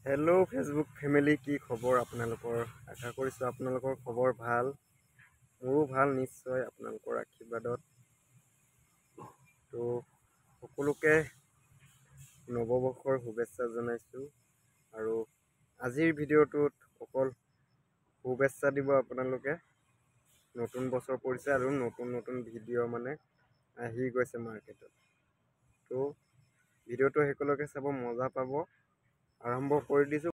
Hello' Facebook family, কি খবৰ আপোনালোকৰ? আশা কৰিছোঁ আপোনালোকৰ খবৰ ভাল। মোৰো ভাল, নিশ্চয় আপোনালোকৰ আশীৰ্বাদত। তো সকলোকে নৱবৰ্ষৰ শুভেচ্ছা জনাইছোঁ। আৰু আজিৰ ভিডিঅ'টোত অকল শুভেচ্ছা দিব আপোনালোকে। নতুন বছৰ পৰিছে আৰু নতুন ভিডিঅ' মানে আহি গৈছে মাৰ্কেটত। তো ভিডিঅ'টো সকলোকে চাব, মজা পাব। আৰম্ভ কৰি দিছোঁ।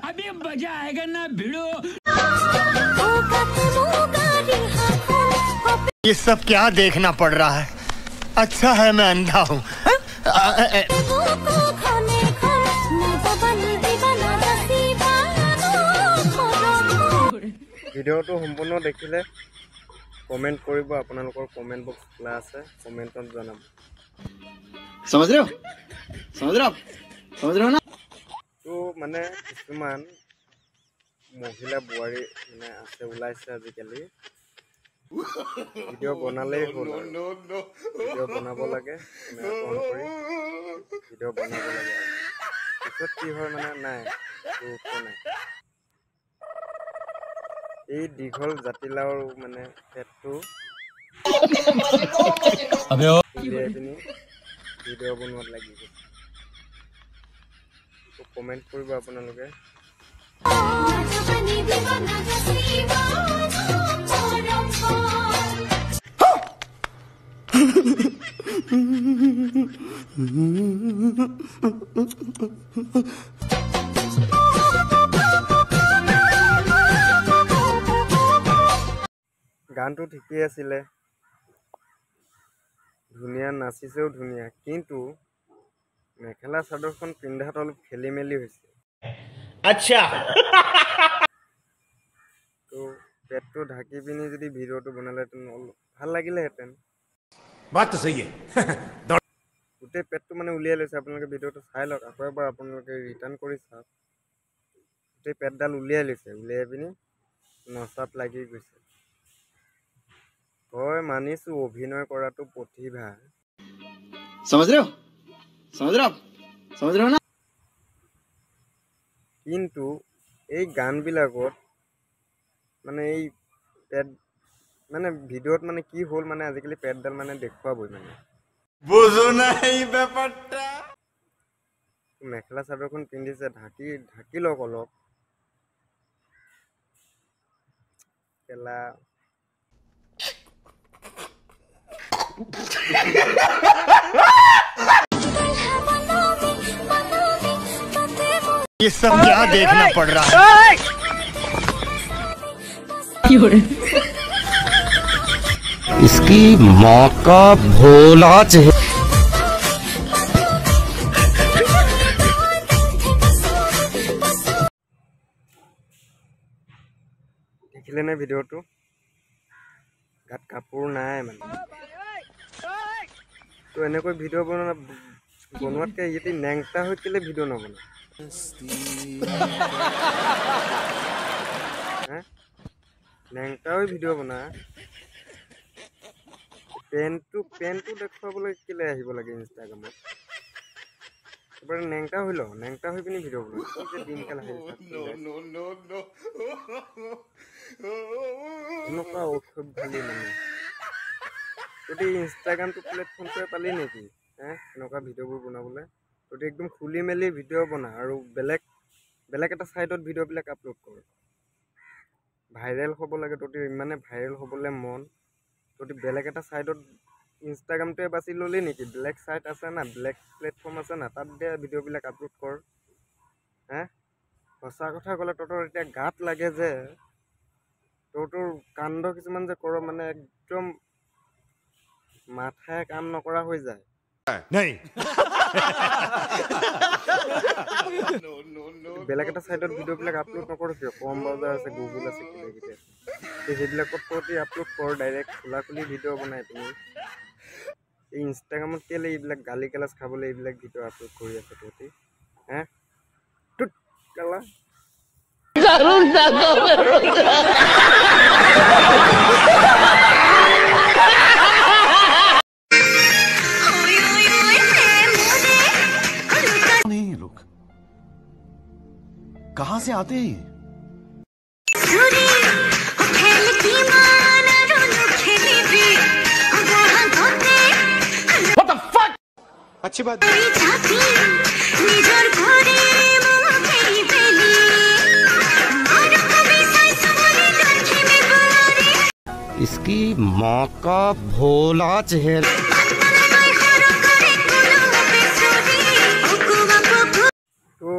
अभी मजा आएगा ना भिड़ो। ये सब क्या देखना पड़ रहा है? अच्छा है मैं अंधा हूँ। ভিডিঅ'টো সম্পূৰ্ণ দেখিলে কমেণ্ট কৰিব। আপোনালোকৰ কমেণ্ট বক্স খোলা আছে, কমেণ্টত জনাব। समझ रहे हो ना? তো মানে কিছুমান মহিলা বোৱাৰী মানে আছে, ওলাইছে আজিকালি। ভিডিঅ' বনালেই হ'ল, ভিডিঅ' বনাব লাগে, কেমেৰা অন কৰি ভিডিঅ' বনাব লাগে। পিছত কি হয় মানে নাই, একো নাই। এই দীঘল জাতিলাওৰ মানে পেটটো উলিয়াই পিনি ভিডিঅ' বনোৱাত লাগি গৈছে। কমেণ্ট কৰিব আপোনালোকে। গানটো ঠিকেই আছিলে, ধুনীয়া, নাচিছেও ধুনীয়া, কিন্তু মেখেলা চাদৰখন পিন্ধাত অলপ খেলি মেলি হৈছে। अच्छा তো পেটটো ঢাকি পিনি যদি ভিডিঅ'টো বনালেহেঁতেন অলপ ভাল লাগিলেহেঁতেন। बात तो सही है। গোটেই পেটটো মানে উলিয়াই লৈছে। আপোনালোকে ভিডিঅ'টো চাই লওক, আকৌ এবাৰ আপোনালোকে ৰিটাৰ্ণ কৰি চাওক। গোটেই পেটডাল উলিয়াই লৈছে, উলিয়াই পিনি নচাত লাগি গৈছে। হয়, মানিছোঁ অভিনয় কৰাটো প্ৰতিভা, समझ रहे हो ना? কিন্তু এই গানবিলাকত মানে এই পেট মানে ভিডিঅ'ত মানে কি হ'ল মানে আজিকালি পেটডাল মানে দেখুৱাবই মানে। বুঝো না এই ব্যাপাৰটা। মেখেলা চাদৰখন পিন্ধিছে, ঢাকি লওক অলপ। কেলা ये सब क्या देखना पड़ रहा है? इसकी माँ का भोला चेहरा। দেখিলে নে ভিডিঅ'টো? গাত কাপোৰ নাই মানে। তো এনেকৈ ভিডিঅ' বনোৱাতকৈ ইয়াতে নেংটা হৈ কেলে ভিডিঅ' নবনায়? নেংটা হৈ ভিডিঅ' বনা। পেণ্টটো দেখুৱাবলৈ কেলে আহিব লাগে ইনষ্টাগ্ৰামত? এবাৰ নেংটা হৈ লওঁ, নেংটা হৈ পিনি ভিডিঅ' বনাওঁ। দিনকাল এনেকুৱা অসভ্যালি মানে। তহঁতি ইনষ্টাগ্ৰামটো প্লেটফৰ্মটোৱে পালি নেকি এনেকুৱা ভিডিঅ'বোৰ বনাবলৈ? তহঁতি একদম খুলি মেলি ভিডিঅ' বনা আৰু বেলেগ এটা ছাইডত ভিডিঅ'বিলাক আপলোড কৰ। ভাইৰেল হ'ব লাগে, তহঁতি ইমানে ভাইৰেল হ'বলৈ মন, তহঁতি বেলেগ এটা ছাইডত ইনষ্টাগ্ৰামটোৱে বাছি ল'লি নেকি? বেলেগ ছাইট আছে না, বেলেগ প্লেটফৰ্ম আছে না, তাত দে ভিডিঅ'বিলাক আপলোড কৰ। সঁচা কথা ক'লে তহঁতৰ এতিয়া গাত লাগে যে তহঁতৰ কাণ্ড কিছুমান যে কৰ মানে একদম মাথাই কাম নকৰা হৈ যায়। বেলেগ এটা ছাইডত ভিডিঅ'বিলাক আপলোড নকৰ কিয়? কম বজাৰ আছে, গুগল আছে, কিবা কিবি আছে, সেইবিলাকত তহঁতি আপলোড কৰ। ডাইৰেক্ট খোলা ভিডিঅ' বনাই পিনি এই ইনষ্টাগ্ৰামত কেলে এইবিলাক গালি গালাজ খাবলৈ এইবিলাক ভিডিঅ' আপলোড কৰি আছে তহঁতি? টুট কালা कहां से आते हैं अच्छी बात इसकी माँ का भोला चेहरा তো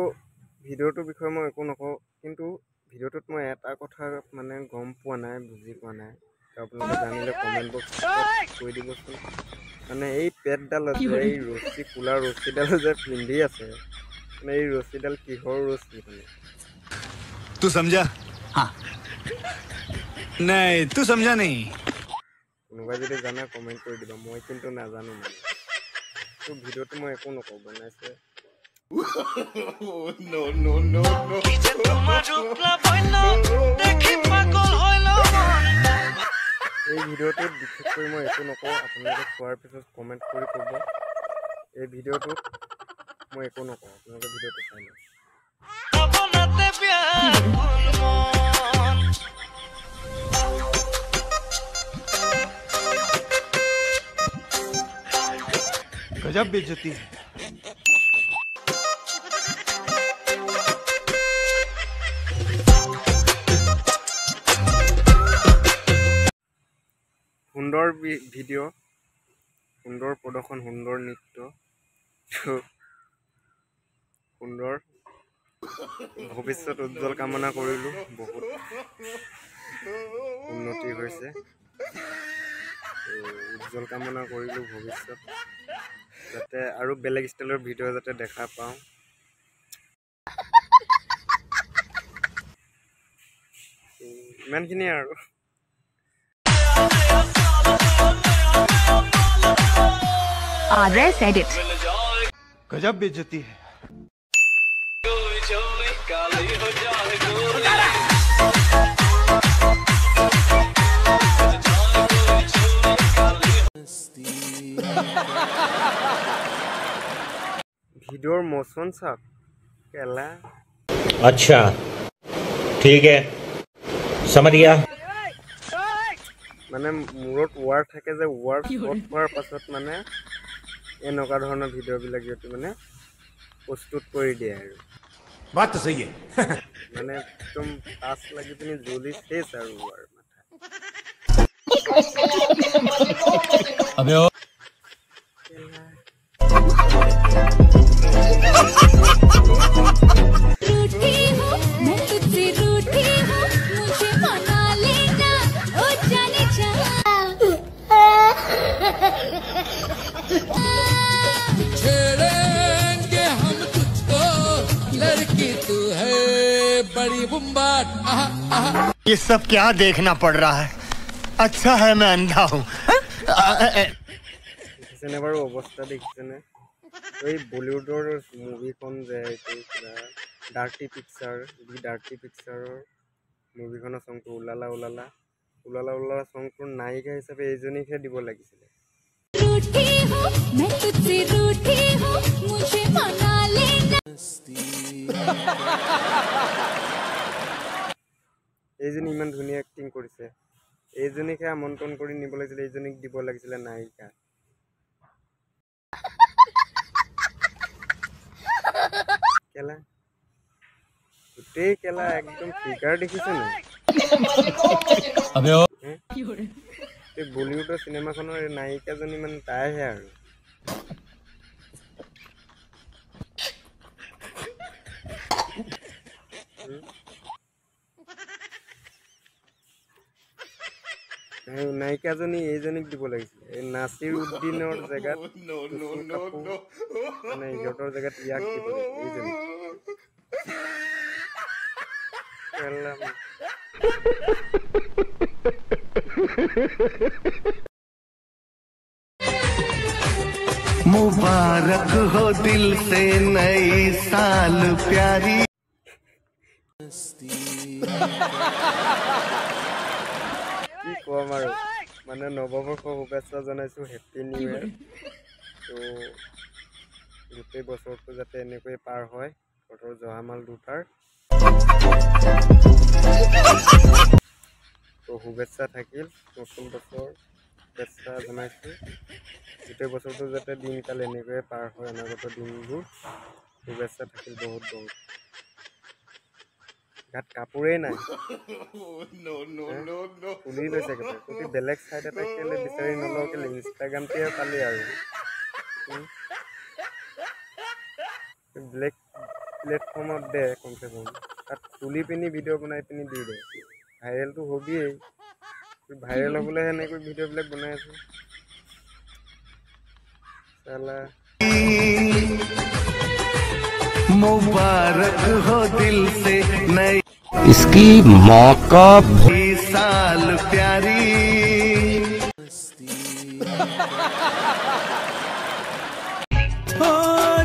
ভিডিঅ'টোৰ বিষয়ে মই একো নকওঁ কিন্তু ভিডিঅ'টোত মই এটা কথা মানে গম পোৱা নাই বুজি পোৱা নাই তো আপোনালোকে জানিলে কমেণ্ট বক্সত কৈ দিবচোন মানে এই পেটডালত যে এই ৰছী কোলা ৰছীডাল যে পিন্ধি আছে মানে এই ৰছীডাল কিহৰ ৰছী মানে तू समझा हाँ नहीं तू समझा नहीं কোনোবাই যদি জানে কমেণ্ট কৰি দিবা মই কিন্তু নাজানো মানে তো ভিডিঅ'টো মই একো নকওঁ বনাইছে এই ভিডিঅ'টোত বিশেষকৈ মই একো নকওঁ আপোনালোকে চোৱাৰ পিছত কমেণ্ট কৰি ক'ব এই ভিডিঅ'টোত মই একো নকওঁ আপোনালোকে ভিডিঅ'টো চাই লওক गजब बेइज्जती है সুন্দৰ ভিডিঅ' সুন্দৰ প্ৰদৰ্শন সুন্দৰ নৃত্য সুন্দৰ ভৱিষ্যত উজ্জ্বল কামনা কৰিলোঁ বহুত উন্নতি হৈছে উজ্জ্বল কামনা কৰিলোঁ ভৱিষ্যত যাতে আৰু বেলেগ ষ্টাইলৰ ভিডিঅ' যাতে দেখা পাওঁ ইমানখিনিয়ে আৰু RS Edit. गजब बेइज्जती है ভিডিঅ'ৰ মোচন চাওক কেলা अच्छा ठीक है समझ गया মানে মূৰত ৱাৰ থাকে যে ৱাৰ শ্বট হোৱাৰ পাছত মানে এনেকুৱা ধৰণৰ ভিডিঅ'বিলাক সিহঁতে মানে প্ৰস্তুত কৰি দিয়ে আৰু बात तो सही है মানে একদম পাছ লাগি পিনি জ্বলি শেষ আৰু ৱাৰ মাথা ये सब क्या देखना पड़ रहा है अच्छा है मैं अंधा हूँ দেখিছেনে বাৰু অৱস্থা দেখিছেনে এই বলিউডৰ মুভিখন যে এইটো কিবা ডাৰ্টি পিকচাৰৰ মুভিখনৰ চংটো ওলালা চংটোৰ নায়িকা হিচাপে এইজনীকহে দিব লাগিছিলে এইজনী ইমান ধুনীয়া এক্টিং কৰিছে এইজনীকহে আমন্ত্ৰণ কৰি নিব লাগিছিলে এইজনীক দিব লাগিছিলে নায়িকা কেলা গোটেই কেলা একদম ফিগাৰ দেখিছে নে এই বলিউডৰ চিনেমাখনৰ এই নায়িকাজনী মানে তাইহে আৰু নায়িকাজনী এইজনীক দিব লাগিছিলে এই নাছিৰ উদ্দিনৰ জেগাত মানে ইহঁতৰ জেগাত ইয়াক দিব লাগিছিলে এইজনী मुबारक हो दिल से नई साल प्यारी কি কম আৰু মানে নৱবৰ্ষ শুভেচ্ছা জনাইছোঁ হেপী নিউ ইয়েৰ তো গোটেই বছৰটো যাতে এনেকৈ পাৰ হয় বতৰ জহামাল দুটাৰ তো শুভেচ্ছা থাকিল নতুন বছৰ শুভেচ্ছা জনাইছোঁ গোটেই বছৰটো যাতে দিনকাল এনেকৈয়ে পাৰ হয় অনাগত দিনবোৰ শুভেচ্ছা থাকিল বহুত বহুত গাত কাপোৰেই নাই খুলি লৈছে একেবাৰে যদি বেলেগ চাইড এটা কেলে বিচাৰি নলওঁ কেলে ইনষ্টাগ্ৰামটোৱে পালি আৰু বেলেগ প্লেটফৰ্মত দে কমচে কম তাত খুলি পিনি ভিডিঅ' বনাই পিনি দি দে ভাইৰেলটো হবিয়েই ভাইৰেল হ'বলৈ সেনেকৈ ভিডিঅ'বিলাক বনাই আছোঁ চালা मुबारक हो दिल से नई इसकी माँ का साल प्यारी हो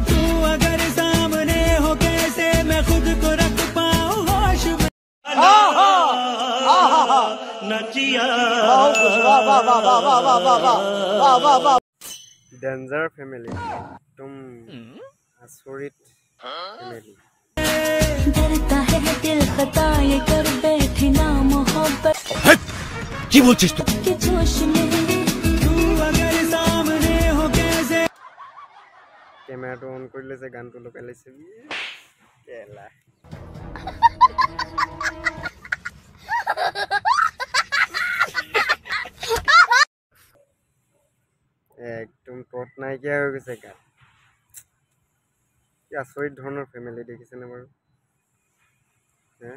तू अगर सामने हो कैसे मैं खुद को रख पाऊं होश में ডেঞ্জাৰ ফেমিলি একদম আচৰিত ফেমিলি डरता है दिल खता ये कर बैठे ना मोहब्बत কি বলছিস তুই के जोश में तू अगर सामने हो कैसे কেমেৰাটো অন কৰি লৈছে গানটো লগাই লৈছে কেলা একদম তত নাইকিয়া হৈ গৈছে গাত কি আচৰিত ধৰণৰ ফেমিলি দেখিছেনে বাৰু হে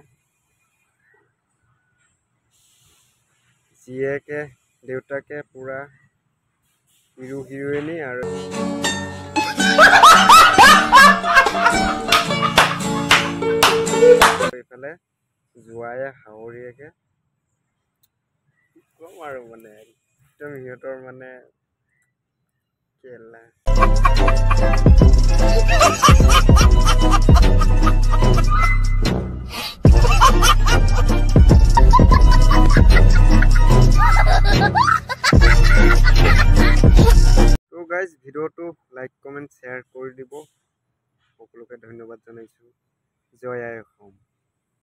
জীয়েকে দেউতাকে পুৰা হিৰো হিৰোইনী আৰু এইফালে জোৱায়ে হাৱৰীয়েকে কি ক'ম আৰু মানে একদম সিহঁতৰ মানে কেলা তো গাইজ ভিডিঅ'টো লাইক কমেণ্ট শ্বেয়াৰ কৰি দিব সকলোকে ধন্যবাদ জনাইছোঁ জয় আই অসম